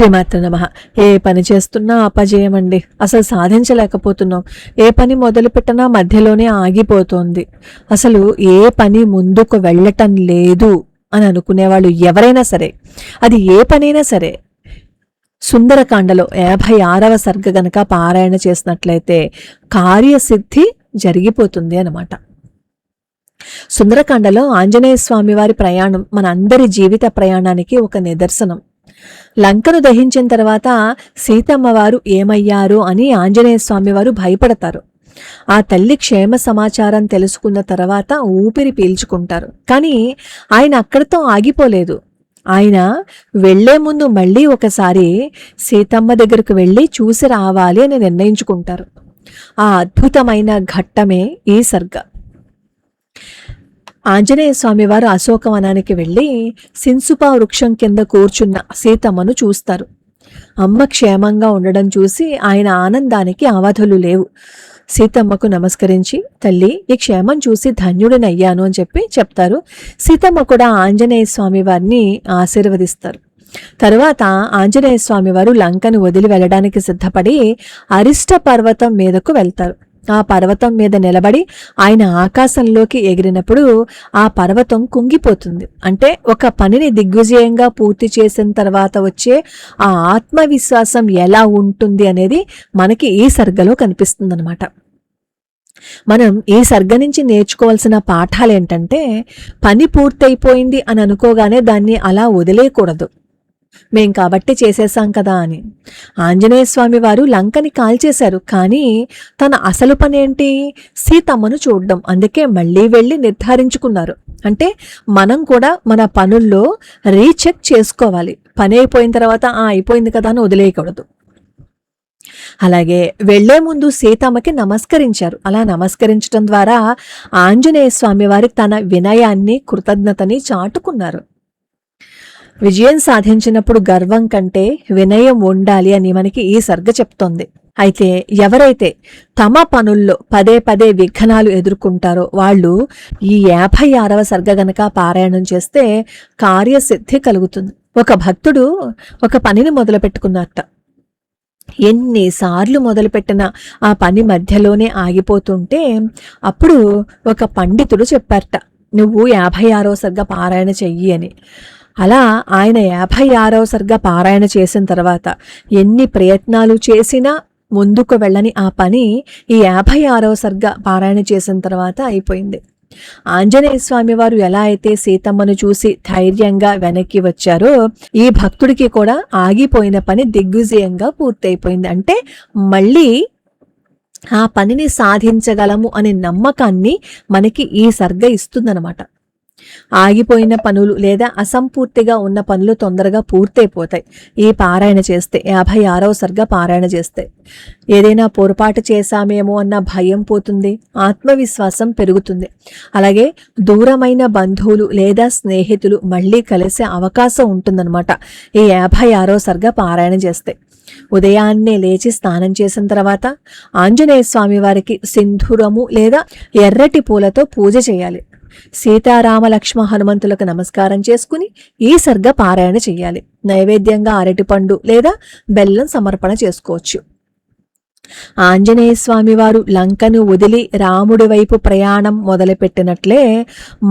శ్రీమాత్ర నమః. ఏ పని చేస్తున్నా అపజయమండి. అసలు సాధించలేకపోతున్నాం. ఏ పని మొదలుపెట్టినా మధ్యలోనే ఆగిపోతోంది. అసలు ఏ పని ముందుకు వెళ్ళటం లేదు అని అనుకునేవాళ్ళు ఎవరైనా సరే, అది ఏ పనైనా సరే, సుందరకాండలో 56వ సర్గ గనక పారాయణ చేసినట్లయితే కార్యసిద్ధి జరిగిపోతుంది అన్నమాట. సుందరకాండలో ఆంజనేయ స్వామి వారి ప్రయాణం మన అందరి జీవిత ప్రయాణానికి ఒక నిదర్శనం. లంకను దహించిన తర్వాత సీతమ్మ వారు ఏమయ్యారు అని ఆంజనేయ స్వామి వారు భయపడతారు. ఆ తల్లి క్షేమ సమాచారం తెలుసుకున్న తర్వాత ఊపిరి పీల్చుకుంటారు. కానీ ఆయన అక్కడితో ఆగిపోలేదు. ఆయన వెళ్లే ముందు మళ్ళీ ఒకసారి సీతమ్మ దగ్గరకు వెళ్ళి చూసి రావాలి అని నిర్ణయించుకుంటారు. ఆ అద్భుతమైన ఘట్టమే ఈ సర్గ. ఆంజనేయ స్వామి వారు అశోకవనానికి వెళ్ళి సిన్సుపా వృక్షం కింద కూర్చున్న సీతమ్మను చూస్తారు. అమ్మ క్షేమంగా ఉండడం చూసి ఆయన ఆనందానికి అవధులు లేవు. సీతమ్మకు నమస్కరించి, తల్లి, ఈ క్షేమం చూసి ధన్యుడినయ్యాను అని చెప్తారు. సీతమ్మ కూడా ఆంజనేయ స్వామి వారిని ఆశీర్వదిస్తారు. తరువాత ఆంజనేయ స్వామి వారు లంకను వదిలి వెళ్ళడానికి సిద్ధపడి అరిష్ట పర్వతం మీదకు వెళ్తారు. ఆ పర్వతం మీద నిలబడి ఆయన ఆకాశంలోకి ఎగిరినప్పుడు ఆ పర్వతం కుంగిపోతుంది. అంటే ఒక పనిని దిగ్విజయంగా పూర్తి చేసిన తర్వాత వచ్చే ఆ ఆత్మవిశ్వాసం ఎలా ఉంటుంది అనేది మనకి ఈ సర్గలో కనిపిస్తుంది అనమాట. మనం ఈ సర్గ నుంచి నేర్చుకోవాల్సిన పాఠాలు ఏంటంటే, పని పూర్తయిపోయింది అని అనుకోగానే దాన్ని అలా వదిలేయకూడదు. మేం కాబట్టి చేసేసాం కదా అని. ఆంజనేయ స్వామి వారు లంకని కాల్చేశారు, కానీ తన అసలు పని ఏంటి? సీతమ్మను చూడడం. అందుకే మళ్ళీ వెళ్ళి నిర్ధారించుకున్నారు. అంటే మనం కూడా మన పనుల్లో రీచెక్ చేసుకోవాలి. పని అయిపోయిన తర్వాత అయిపోయింది కదా అని వదిలేయకూడదు. అలాగే వెళ్లే ముందు సీతమ్మకి నమస్కరించారు. అలా నమస్కరించడం ద్వారా ఆంజనేయ స్వామి వారి తన వినయాన్ని, కృతజ్ఞతని చాటుకున్నారు. విజయం సాధించినప్పుడు గర్వం కంటే వినయం ఉండాలి అని మనకి ఈ సర్గ చెప్తోంది. అయితే ఎవరైతే తమ పనుల్లో పదే పదే విఘ్నాలు ఎదుర్కొంటారో వాళ్ళు ఈ 56వ సర్గ గనక పారాయణం చేస్తే కార్యసిద్ధి కలుగుతుంది. ఒక భక్తుడు ఒక పనిని మొదలుపెట్టుకున్నట్ట. ఎన్నిసార్లు మొదలుపెట్టిన ఆ పని మధ్యలోనే ఆగిపోతుంటే అప్పుడు ఒక పండితుడు చెప్పారట, నువ్వు 56వ సర్గ పారాయణ చెయ్యి అని. అలా ఆయన 56వ సర్గ పారాయణ చేసిన తర్వాత ఎన్ని ప్రయత్నాలు చేసినా ముందుకు వెళ్ళని ఆ పని ఈ 56వ సర్గ పారాయణ చేసిన తర్వాత అయిపోయింది. ఆంజనేయ స్వామి వారు ఎలా అయితే సీతమ్మను చూసి ధైర్యంగా వెనక్కి వచ్చారో, ఈ భక్తుడికి కూడా ఆగిపోయిన పని దిగ్విజయంగా పూర్తయిపోయింది. అంటే మళ్ళీ ఆ పనిని సాధించగలము అనే నమ్మకాన్ని మనకి ఈ సర్గ ఇస్తుందన్నమాట. ఆగిపోయిన పనులు లేదా అసంపూర్తిగా ఉన్న పనులు తొందరగా పూర్తయిపోతాయి ఈ పారాయణ చేస్తే, 56వ సర్గ పారాయణ చేస్తే. ఏదైనా పొరపాటు చేశామేమో అన్న భయం పోతుంది, ఆత్మవిశ్వాసం పెరుగుతుంది. అలాగే దూరమైన బంధువులు లేదా స్నేహితులు మళ్ళీ కలిసే అవకాశం ఉంటుందన్నమాట ఈ 56వ సర్గ పారాయణ చేస్తే. ఉదయాన్నే లేచి స్నానం చేసిన తర్వాత ఆంజనేయ స్వామి వారికి సింధూరము లేదా ఎర్రటి పూలతో పూజ చేయాలి. సీతారామ లక్ష్మ హనుమంతులకు నమస్కారం చేసుకుని ఈ సర్గ పారాయణ చెయ్యాలి. నైవేద్యంగా అరటిపండు లేదా బెల్లం సమర్పణ చేసుకోవచ్చు. ఆంజనేయ స్వామి వారు లంకను వదిలి రాముడి వైపు ప్రయాణం మొదలుపెట్టినట్లే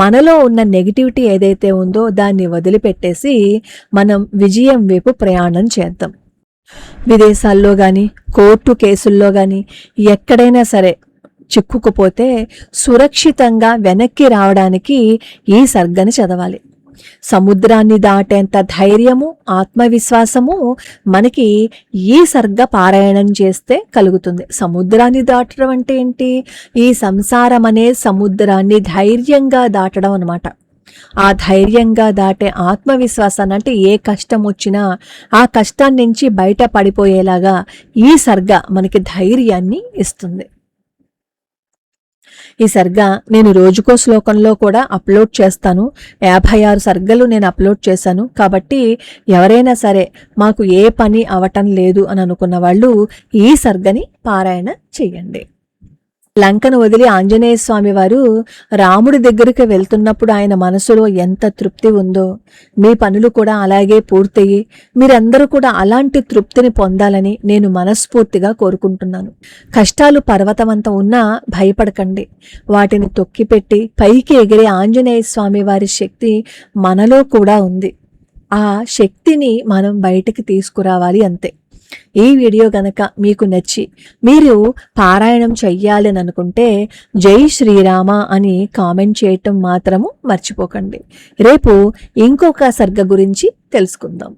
మనలో ఉన్న నెగిటివిటీ ఏదైతే ఉందో దాన్ని వదిలిపెట్టేసి మనం విజయం వైపు ప్రయాణం చేద్దాం. విదేశాల్లో కానీ, కోర్టు కేసుల్లో కానీ ఎక్కడైనా సరే చిక్కుకుపోతే సురక్షితంగా వెనక్కి రావడానికి ఈ సర్గని చదవాలి. సముద్రాన్ని దాటేంత ధైర్యము, ఆత్మవిశ్వాసము మనకి ఈ సర్గ పారాయణం చేస్తే కలుగుతుంది. సముద్రాన్ని దాటడం అంటే ఏంటి? ఈ సంసారం అనే సముద్రాన్ని ధైర్యంగా దాటడం అన్నమాట. ఆ ధైర్యంగా దాటే ఆత్మవిశ్వాసాన్ని, అంటే ఏ కష్టం వచ్చినా ఆ కష్టాన్ని నుంచి బయట పడిపోయేలాగా ఈ సర్గ మనకి ధైర్యాన్ని ఇస్తుంది. ఈ సర్గ నేను రోజుకో శ్లోకంలో కూడా అప్లోడ్ చేస్తాను. 56 సర్గలు నేను అప్లోడ్ చేశాను. కాబట్టి ఎవరైనా సరే మాకు ఏ పని అవటం లేదు అని అనుకున్న వాళ్ళు ఈ సర్గని పారాయణ చెయ్యండి. లంకను వదిలి ఆంజనేయ స్వామి వారు రాముడి దగ్గరికి వెళ్తున్నప్పుడు ఆయన మనసులో ఎంత తృప్తి ఉందో మీ పనులు కూడా అలాగే పూర్తయ్యి మీరందరూ కూడా అలాంటి తృప్తిని పొందాలని నేను మనస్ఫూర్తిగా కోరుకుంటున్నాను. కష్టాలు పర్వతమంత ఉన్నా భయపడకండి. వాటిని తొక్కిపెట్టి పైకి ఎగిరే ఆంజనేయ స్వామి వారి శక్తి మనలో కూడా ఉంది. ఆ శక్తిని మనం బయటికి తీసుకురావాలి అంతే. ఈ వీడియో గనక మీకు నచ్చి మీరు పారాయణం చెయ్యాలని అనుకుంటే జై శ్రీరామ అని కామెంట్ చేయటం మాత్రము మర్చిపోకండి. రేపు ఇంకొక సర్గ గురించి తెలుసుకుందాం.